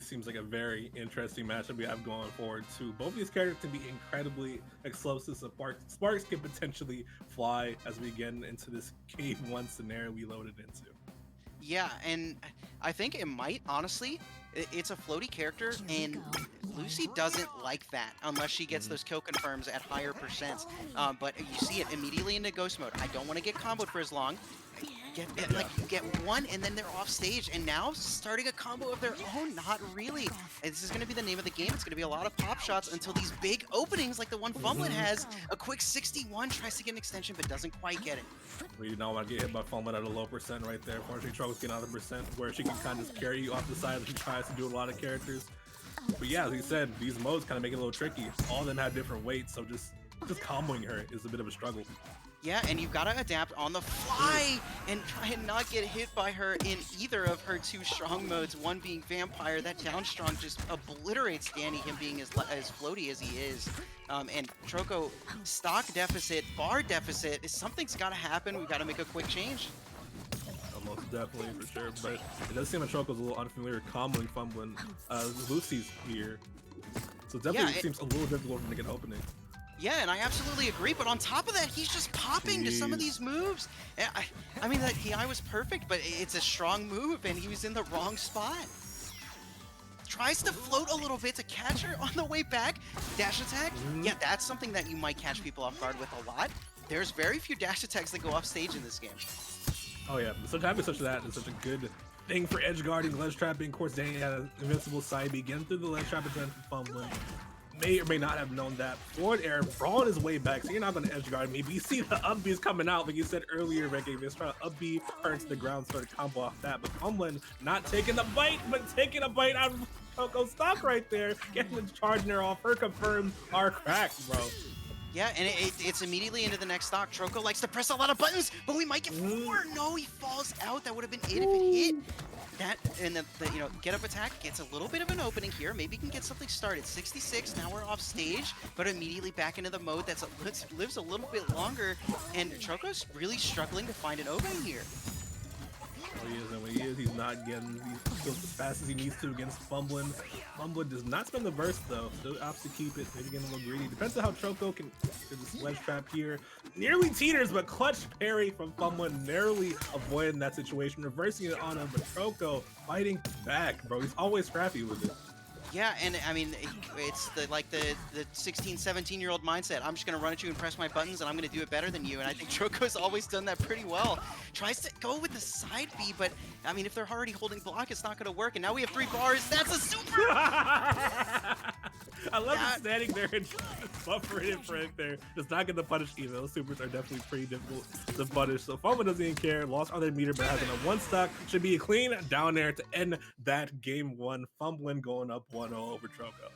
Seems like a very interesting matchup we have going forward too. Both these characters can be incredibly explosive. So Sparks can potentially fly as we get into this game one scenario we loaded into. Yeah, and I think it might, honestly, it's a floaty character, and Lucy doesn't like that unless she gets those kill confirms at higher percents. But you see it immediately into ghost mode. I don't want to get comboed for as long. Like, you get one, and then they're off stage, and now starting a combo of their own. Not really. And this is going to be the name of the game. It's going to be a lot of pop shots until these big openings, like the one FumbLynn has. A quick 61, tries to get an extension, but doesn't quite get it. We do not want to get hit by FumbLynn at a low percent right there. Fortunately, Troco's getting out of the percent where she can kind of just carry you off the side, like she tries to do a lot of characters. But yeah, as he said, these modes kind of make it a little tricky. All of them have different weights, so just comboing her is a bit of a struggle. Yeah, and you've got to adapt on the fly and try and not get hit by her in either of her two strong modes, one being Vampire. That down strong just obliterates Danny, him being as floaty as he is. And Troco, stock deficit, bar deficit, something's got to happen. We've got to make a quick change. Most definitely, for sure. But it does seem like Troco's a little unfamiliar comboing FumbLynn. Lucy's here. So definitely it seems a little difficult for him to get an opening. Yeah, and I absolutely agree, but on top of that, he's just popping to some of these moves. I mean, that PI was perfect, but it's a strong move, and he was in the wrong spot. Tries to float a little bit to catch her on the way back. Dash attack? Yeah, that's something that you might catch people off guard with a lot. There's very few dash attacks that go off stage in this game. Oh yeah, sometimes such that is such a good thing for edge guarding, ledge trapping. Of course, Danny had an invincible side B, getting through the ledge trap attempt from FumbLynn. May or may not have known that. Forward air, Brawl on his way back, so you're not going to edge guard me. But you see the up B is coming out, like you said earlier, Reggae. He's trying to up B her into the ground, sort of combo off that. But FumbLynn not taking the bite, but taking a bite out of Troco stock right there. Getting charging her off. Her confirms are cracked, bro. Yeah, and it's immediately into the next stock. Troco likes to press a lot of buttons, but we might get 4. No, he falls out. That would have been it if it hit. That and the get up attack gets a little bit of an opening here. Maybe he can get something started. 66. Now we're off stage, but immediately back into the mode that lives a little bit longer. And Troco's really struggling to find an opening here. Oh, he is, and when he is, he's not getting these kills as fast as he needs to against FumbLynn. FumbLynn does not spend the burst though. Still opts to keep it. Maybe getting a little greedy. Depends on how Troco can get this ledge trap here. Nearly teeters, but clutch parry from FumbLynn, narrowly avoiding that situation, reversing it on him. But Troco fighting back, bro. He's always scrappy with it. Yeah, and I mean, it's the 16, 17-year-old mindset. I'm just going to run at you and press my buttons, and I'm going to do it better than you. And I think Troco's always done that pretty well. Tries to go with the side B, but I mean, if they're already holding block, it's not going to work. And now we have 3 bars. That's a super! I love him standing there and buffering it right there. Just not getting the punish either. Those supers are definitely pretty difficult to punish. So FumbLynn doesn't even care. Lost on their meter, but has a 1 stock. Should be a clean down there to end that game 1. FumbLynn going up 1-0 over Troco.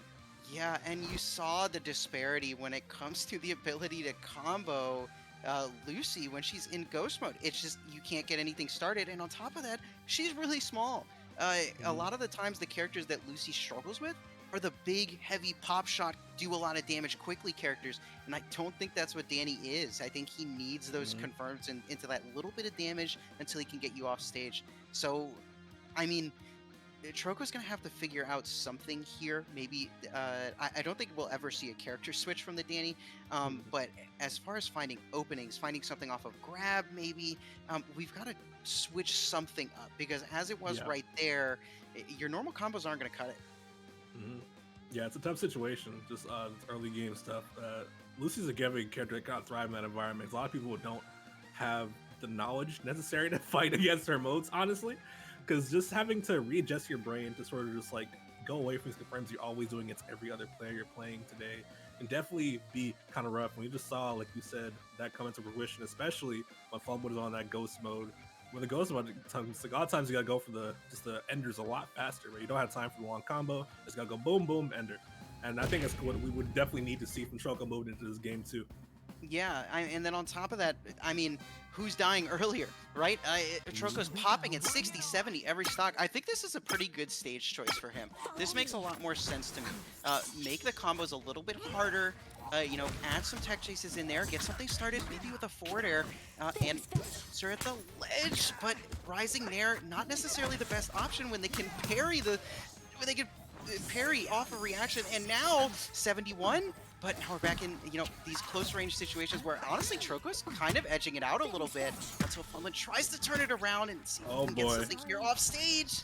Yeah, and you saw the disparity when it comes to the ability to combo Lucy when she's in ghost mode. It's just you can't get anything started, and on top of that, she's really small. A lot of the times the characters that Lucy struggles with are the big, heavy pop shot, do a lot of damage quickly characters, and I don't think that's what Danny is. I think he needs those confirms into that little bit of damage until he can get you off stage. So, I mean, Troco's going to have to figure out something here. Maybe, I don't think we'll ever see a character switch from the Danny, but as far as finding openings, finding something off of grab, maybe, we've got to switch something up, because as it was right there, your normal combos aren't going to cut it. Yeah, it's a tough situation, just early game stuff. Lucy's a giving character that kind of thrive in that environment. A lot of people don't have the knowledge necessary to fight against her modes, honestly, because just having to readjust your brain to sort of just like go away from these confirms you're always doing against every other player you're playing today can definitely be kind of rough. And we just saw, like you said, that come into fruition, especially when FumbLynn is on that ghost mode. With the ghost mode, like, a lot of times you gotta go for the enders a lot faster, but you don't have time for the long combo. Just gotta go boom, boom, ender. And I think that's what we would definitely need to see from Troco moving into this game too. Yeah, and then on top of that, I mean, who's dying earlier, right? Troco's popping at 60, 70 every stock. I think this is a pretty good stage choice for him. This makes a lot more sense to me. Make the combos a little bit harder, add some tech chases in there, get something started, maybe with a forward air, and sir at the ledge, but rising there, not necessarily the best option when they can parry the they could parry off a reaction, and now 71. But now we're back in, you know, these close range situations where honestly Troco's kind of edging it out a little bit until FumbLynn tries to turn it around and see if he can get something here off stage.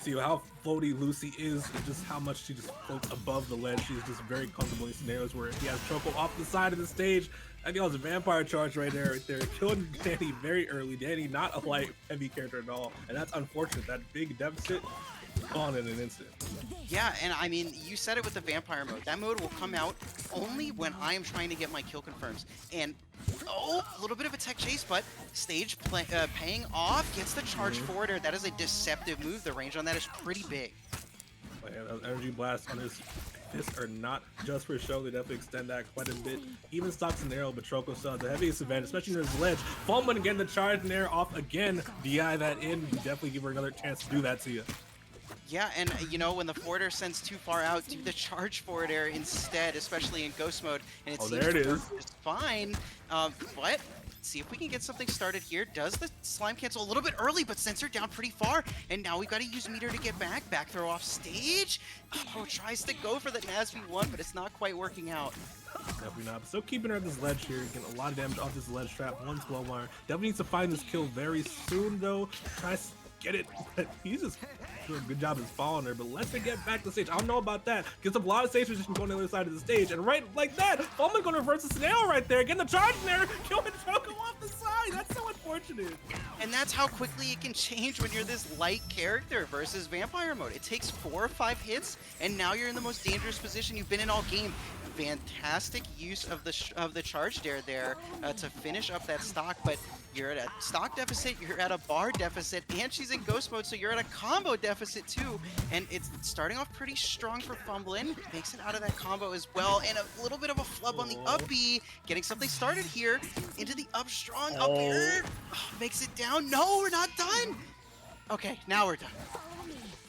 See how floaty Lucy is and just how much she just floats above the ledge. She's just very comfortable in scenarios where he has Troco off the side of the stage. I think that was a vampire charge right there. Killing Danny very early. Danny not a light heavy character at all, and that's unfortunate. That big deficit gone in an instant. Yeah, and I mean, you said it with the vampire mode. That mode will come out only when I am trying to get my kill confirms. And, oh, a little bit of a tech chase, but stage paying off, gets the charge forwarder. That is a deceptive move. The range on that is pretty big. But yeah, those energy blasts on his fists are not just for show. They definitely extend that quite a bit. Even stocks an arrow, but Troco still has the heaviest advantage, especially near his ledge. FumbLynn getting the charge and air off again. DI that in. You definitely give her another chance to do that to you. Yeah, and you know, when the forwarder sends too far out, do the charge forward air instead, especially in ghost mode, and it seems there it is. Just fine. But see if we can get something started here. Does the slime cancel a little bit early, but sends her down pretty far, and now we've got to use meter to get back. Back throw off stage. Oh, tries to go for the NASV1, but it's not quite working out. Definitely not. But still keeping her at this ledge here, getting a lot of damage off this ledge trap. One slow wire. Definitely needs to find this kill very soon, though. Tries to get it, but he's just doing a good job of following her. But let's get back to the stage. I don't know about that. Gets a lot of stage position going to the other side of the stage, and right like that, FumbLynn going to reverse the snail right there, getting the charge in there, killing Troco off the side. That's so unfortunate. And that's how quickly it can change when you're this light character versus vampire mode. It takes 4 or 5 hits, and now you're in the most dangerous position you've been in all game. Fantastic use of the charge dare there to finish up that stock, but you're at a stock deficit, you're at a bar deficit, and she's in ghost mode, so you're at a combo deficit too. And it's starting off pretty strong for FumbLynn, makes it out of that combo as well, and a little bit of a flub on the up B, getting something started here into the up strong up air, makes it down. No, we're not done. Okay, now we're done.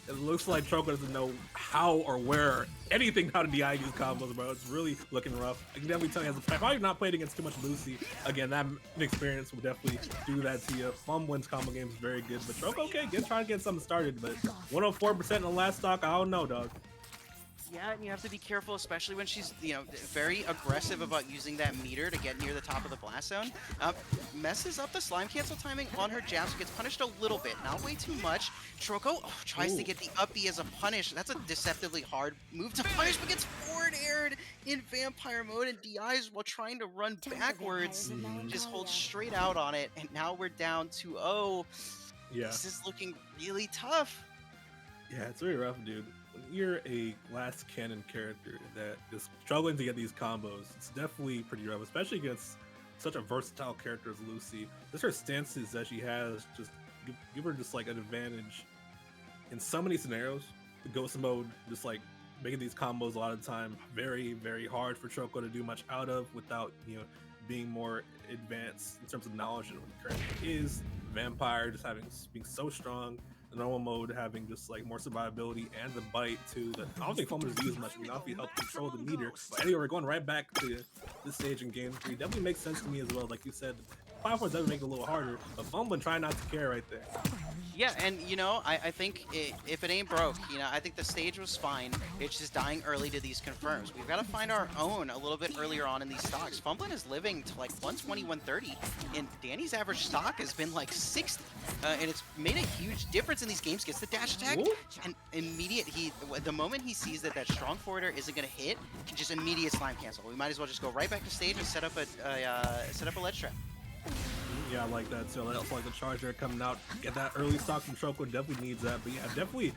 It looks like Troco doesn't know how or where anything how to DI these combos, bro. It's really looking rough. I can definitely tell you, as a probably not played against too much Lucy. Again, that experience will definitely do that to you. FumbLynn's combo game is very good, but Troco, okay, trying to get something started, but 104% in the last stock, I don't know, dog. Yeah, and you have to be careful, especially when she's, you know, very aggressive about using that meter to get near the top of the blast zone. Messes up the slime cancel timing on her jab, so gets punished a little bit, not way too much. Troco tries to get the up B as a punish. That's a deceptively hard move to punish, but gets forward aired in vampire mode and DIs while trying to run backwards. Just holds straight out on it, and now we're down 2-0. Yeah. This is looking really tough. Yeah, it's very rough, dude. When you're a glass cannon character that is struggling to get these combos, it's definitely pretty rough, especially against such a versatile character as Lucy. Just her stances that she has just give her just like an advantage in so many scenarios. The ghost mode, just like making these combos a lot of the time very, very hard for Troco to do much out of without, you know, being more advanced in terms of knowledge of what the character is. Vampire just being so strong. The normal mode having just like more survivability and the bite too. That I don't think FumbLynn used much. I mean, obviously help control the meter. But anyway, we're going right back to this stage in game 3. Definitely makes sense to me as well. Like you said, platforms does make it a little harder, but FumbLynn trying not to care right there. Yeah, and you know, I think if it ain't broke, you know, I think the stage was fine. It's just dying early to these confirms. We've got to find our own a little bit earlier on in these stocks. FumbLynn is living to like 120, 130, and Danny's average stock has been like 60, and it's made a huge difference in these games. Gets the dash attack, and the moment he sees that strong forwarder isn't gonna hit, just immediate slime cancel. We might as well just go right back to stage and set up a ledge trap. Yeah, I like that too. I also like the charger coming out. Get that early stock from Troco, definitely needs that. But yeah, definitely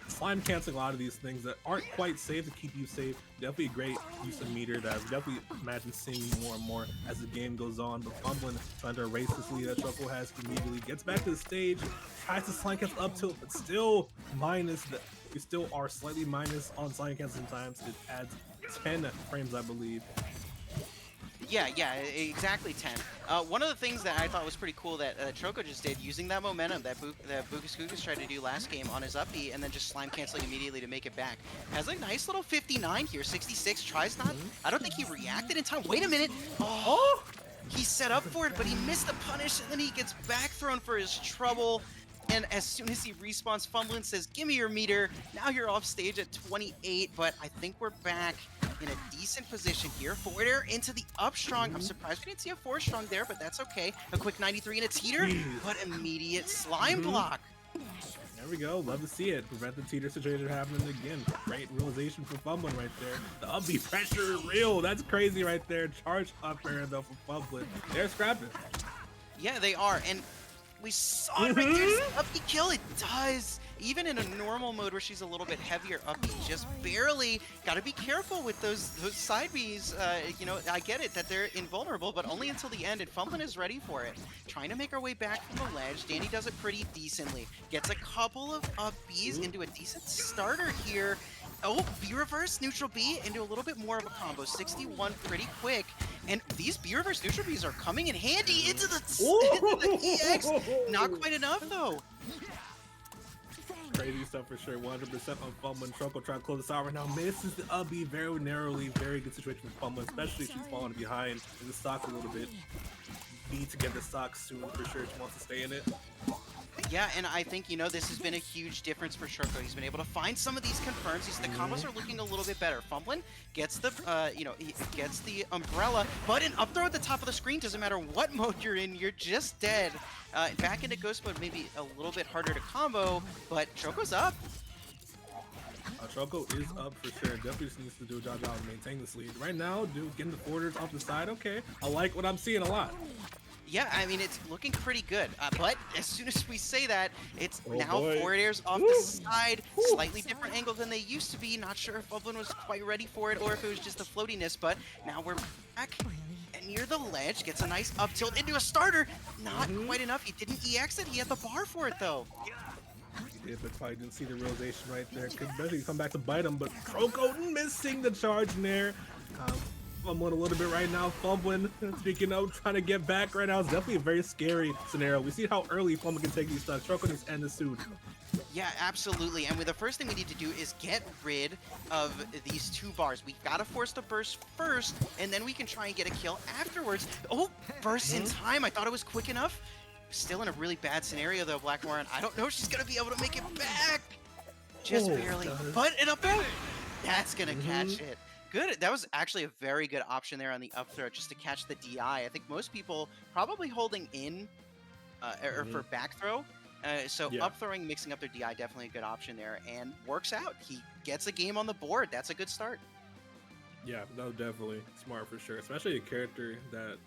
slime canceling a lot of these things that aren't quite safe to keep you safe. Definitely a great use of meter that I definitely imagine seeing more and more as the game goes on. But FumbLynn trying to erase this lead that Troco has immediately. Gets back to the stage, tries to slime cancel up tilt, but still minus. We still are slightly minus on slime cancel sometimes. It adds 10 frames, I believe. Yeah, exactly 10. One of the things that I thought was pretty cool that Troco just did, using that momentum that Bukas tried to do last game on his up B, and then just slime canceling immediately to make it back. Has a nice little 59 here, 66, tries not. I don't think he reacted in time. Wait a minute. Oh! He set up for it, but he missed the punish, and then he gets back thrown for his trouble. and as soon as he respawns, FumbLynn says, give me your meter. Now you're off stage at 28, but I think we're back in a decent position here. Forward air into the up strong. I'm surprised we didn't see a 4 strong there, but that's okay. A quick 93 and a teeter, but immediate slime block. There we go. Love to see it. Prevent the teeter situation happening again. Great realization for FumbLynn right there. The up B pressure is real. That's crazy right there. Charge up air though for FumbLynn. They're scrapping. Yeah, they are. And we saw it right there. Up B kill. It does. Even in a normal mode where she's a little bit heavier, up B just barely. Got to be careful with those side Bs. You know, I get it that they're invulnerable, but only until the end, and FumbLynn is ready for it. Trying to make our way back from the ledge. Danny does it pretty decently. Gets a couple of up Bs into a decent starter here. Oh, B reverse, neutral B into a little bit more of a combo. 61 pretty quick. And these B reverse neutral Bs are coming in handy into the EX. Not quite enough though. Crazy stuff for sure. 100% on FumbLynn. Troco trying to close this out right now. Misses the up B very narrowly. Very good situation for FumbLynn, especially if she's falling behind in the stock a little bit. Need to get the stock soon for sure. She wants to stay in it. Yeah, and I think, you know, this has been a huge difference for Troco. He's been able to find some of these confirms. The combos are looking a little bit better. FumbLynn gets the, you know, he gets the umbrella, but an up throw at the top of the screen doesn't matter what mode you're in, you're just dead. Back into ghost mode, maybe a little bit harder to combo, but Troco's up. Troco is up for sure. Definitely just needs to do a job and maintain this lead. Right now, dude, getting the forwarders off the side. Okay, I like what I'm seeing a lot. Yeah, I mean, it's looking pretty good. But as soon as we say that, it's now boy. forward airs off the side. Slightly different angle than they used to be. Not sure if FumbLynn was quite ready for it or if it was just the floatiness. But now we're back and near the ledge. Gets a nice up tilt into a starter. Not quite enough. He didn't EX it. He had the bar for it, though. Yeah, but probably didn't see the realization right there. Could eventually come back to bite him, but Troco missing the charge in there. FumbLynn a little bit right now. FumbLynn, speaking of trying to get back right now, it's definitely a very scary scenario. We see how early FumbLynn can take these stocks. Troco needs to end this soon. Yeah, absolutely. And the first thing we need to do is get rid of these 2 bars. We've got to force the burst first, and then we can try and get a kill afterwards. Oh, burst in time. I thought it was quick enough. Still in a really bad scenario, though, Blackmore, and I don't know if she's going to be able to make it back. Just barely. But an up throw. That's going to catch it. Good. That was actually a very good option there on the up throw, just to catch the DI. I think most people probably holding in or for back throw. So up throwing, mixing up their DI, definitely a good option there, and works out. He gets a game on the board. That's a good start. Yeah, no, definitely smart for sure. Especially a character that,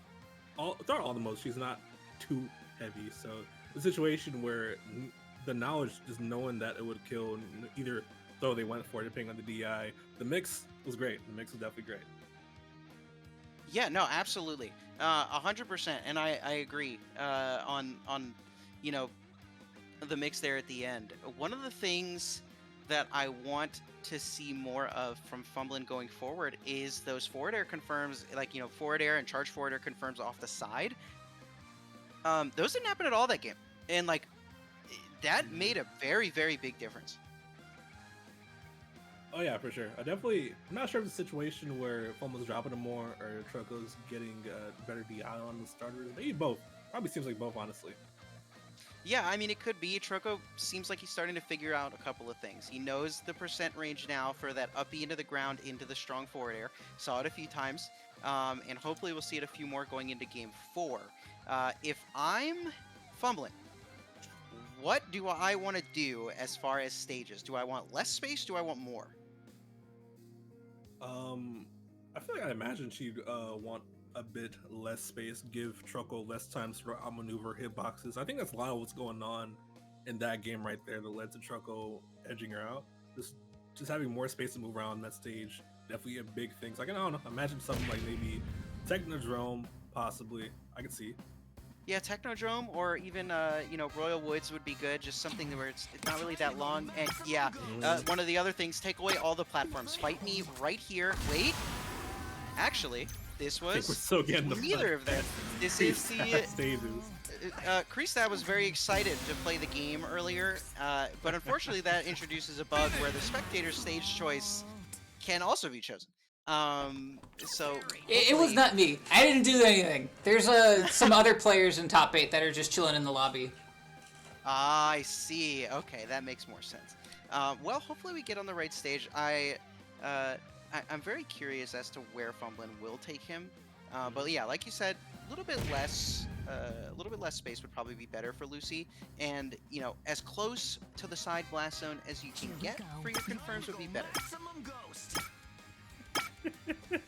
throughout all the modes, she's not too heavy. So the situation where the knowledge, just knowing that it would kill either though they went for it, depending on the DI. The mix was great. The mix was definitely great. Yeah, no, absolutely, 100%, and I agree on you know, the mix there at the end. One of the things that I want to see more of from FumbLynn going forward is those forward air confirms, like, you know, forward air and charge forward air confirms off the side. Those didn't happen at all that game, and like that made a very, very big difference. Oh yeah, for sure. I'm not sure if it's a situation where FumbLynn's dropping them more or Troco's getting better DI on the starters. Maybe both. Probably seems like both, honestly. Yeah, I mean, it could be. Troco seems like he's starting to figure out a couple of things. He knows the percent range now for that up B into the ground, into the strong forward air. Saw it a few times, and hopefully we'll see it a few more going into Game 4. If I'm FumbLynn, what do I want to do as far as stages? Do I want less space? Do I want more? I feel like I imagine she'd want a bit less space, give Troco less time to outmaneuver hitboxes. I think that's a lot of what's going on in that game right there that led to Troco edging her out. Just having more space to move around that stage, definitely a big thing. So, like, I don't know, imagine something like maybe Technodrome, possibly. I could see. Yeah, Technodrome or even, you know, Royal Woods would be good. Just something where it's not really that long. And yeah, one of the other things, take away all the platforms. Fight me right here. Wait. Actually, this was neither of them. This is the stages. Krista was very excited to play the game earlier, but unfortunately that introduces a bug where the spectator stage choice can also be chosen. So it was not me. I didn't do anything. There's some other players in top 8 that are just chilling in the lobby. I see. Okay, that makes more sense. Well, hopefully we get on the right stage. Uh, I'm very curious as to where FumbLynn will take him. But yeah, like you said, a little bit less space would probably be better for Lucy. And you know, as close to the side blast zone as you can get for your confirms would be better.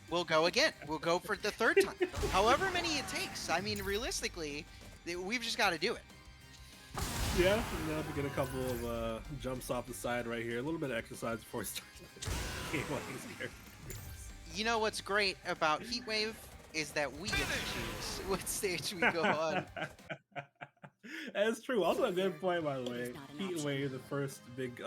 We'll go again. We'll go for the third time. However many it takes. I mean, realistically, we've just got to do it. Yeah, now to get a couple of jumps off the side right here. A little bit of exercise before we start the game while he's here. You know what's great about Heatwave is that we get to choose what stage we go on. That's true. Also a good point, by the way. Heatwave, the first big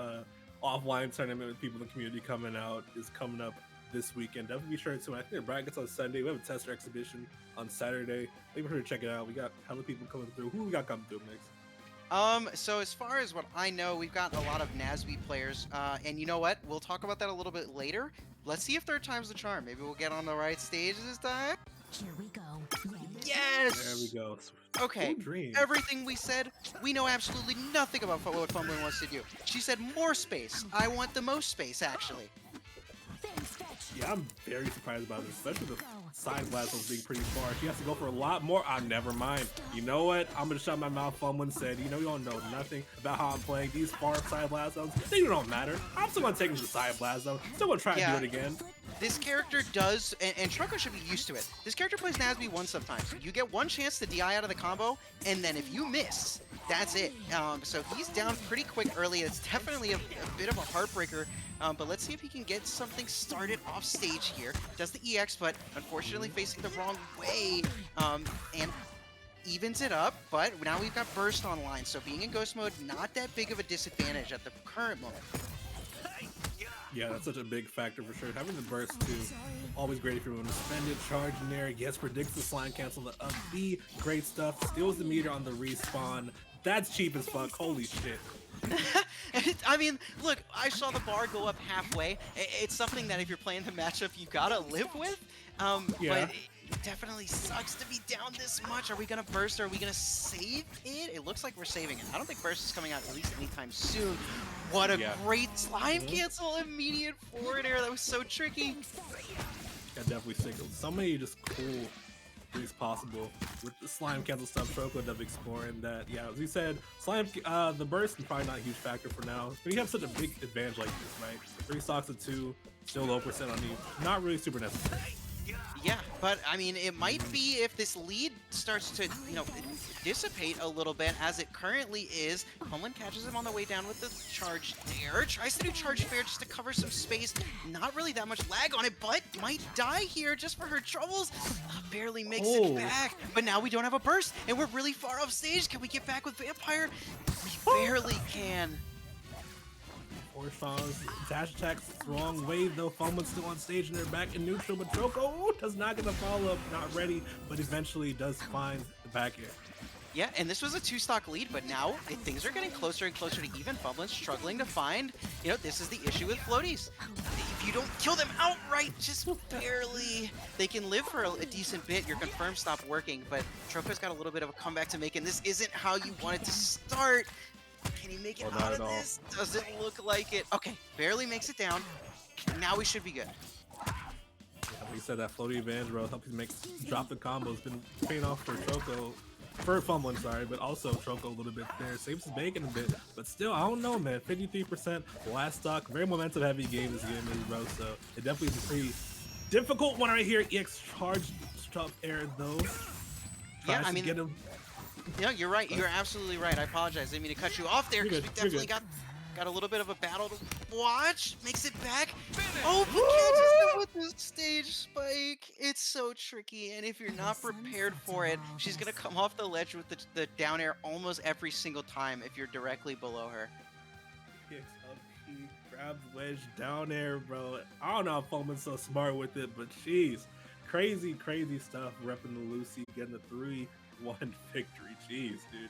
offline tournament with people in the community coming out, is coming up this weekend. Definitely be sure to. I think the brackets on Sunday. We have a tester exhibition on Saturday. Be sure to check it out. We got hella people coming through. Who we got coming through next? So as far as what I know, we've got a lot of NASB players, and you know what? We'll talk about that a little bit later. Let's see if third time's the charm. Maybe we'll get on the right stage this time. Here we go. Yes! There we go. Okay, Dream. everything we said, we know absolutely nothing about what FumbLynn wants to do. She said more space. I want the most space, actually. Yeah, I'm very surprised about this, especially the side blast was being pretty far. She has to go for a lot more. Never mind. You know what? I'm gonna shut my mouth. FumbLynn said, you know, you don't know nothing about how I'm playing these far side blast zones. They don't matter. I'm still gonna take them to the side blast zone. Still gonna try and do it again. This character does, and Troco should be used to it. This character plays Nasby once sometimes. You get one chance to DI out of the combo, and then if you miss, that's it. So he's down pretty quick early. It's definitely a bit of a heartbreaker. But let's see if he can get something started off stage here. Does the EX, but unfortunately facing the wrong way. And evens it up, but now we've got Burst online. So being in Ghost mode, not that big of a disadvantage at the current moment. Yeah, that's such a big factor for sure. Having the burst too, always great if you're going to spend it, charge in there. Yes, predicts the slime cancel, the B, great stuff. Steals the meter on the respawn. That's cheap as fuck. Holy shit. I mean, look, I saw the bar go up halfway. It's something that if you're playing the matchup, you gotta live with. Yeah. But it definitely sucks to be down this much. Are we gonna burst or are we gonna save it? It looks like we're saving it. I don't think burst is coming out at least anytime soon. What a great slime cancel, immediate forward air. That was so tricky. Got definitely signaled. So many just cool things possible with the slime cancel stuff. Troco ended up exploring that. Yeah, as you said, slime, the burst is probably not a huge factor for now. But you have such a big advantage like this, right? 3 stocks of 2, still low percent on you. Not really super necessary. Yeah, but I mean, it might be if this lead starts to, you know, dissipate a little bit as it currently is. FumbLynn catches him on the way down with the charge dare. Tries to do charge fair just to cover some space. Not really that much lag on it, but might die here just for her troubles. Barely makes it back. But now we don't have a burst, and we're really far off stage. Can we get back with Vampire? We barely can. Dash attacks, wrong wave though. FumbLynn still on stage and they're back in neutral, but Troco does not get the follow up, not ready, but eventually does find the back air. Yeah, and this was a 2-stock lead, but now things are getting closer and closer to even. FumbLynn struggling to find, you know, this is the issue with floaties. If you don't kill them outright, just barely, they can live for a decent bit. Your confirms stop working, but Troco's got a little bit of a comeback to make, and this isn't how you want it to start. Can he make it out of this? Doesn't look like it. Okay, barely makes it down. Now we should be good. Yeah, like you said, that floaty advantage, bro, helps you drop the combos. Been paying off for Troco, for FumbLynn, sorry, but also Troco a little bit there. Saves his bacon a bit, but still, I don't know, man. 53% last stock, very momentum heavy game this game is, bro. So it definitely is a pretty difficult one right here. EX charge stop air though. Yeah, I mean, get him. Yeah, you're right. You're absolutely right. I apologize. I didn't mean to cut you off there because we definitely got a little bit of a battle to watch. Makes it back. Oh, but catches them with the stage spike. It's so tricky, and if you're not prepared for it, she's gonna come off the ledge with the down air almost every single time if you're directly below her. Grab wedge down air, bro. I don't know if FumbLynn's so smart with it, but jeez, crazy stuff. Repping the Lucy, getting the 3-1 victory. Jeez, dude.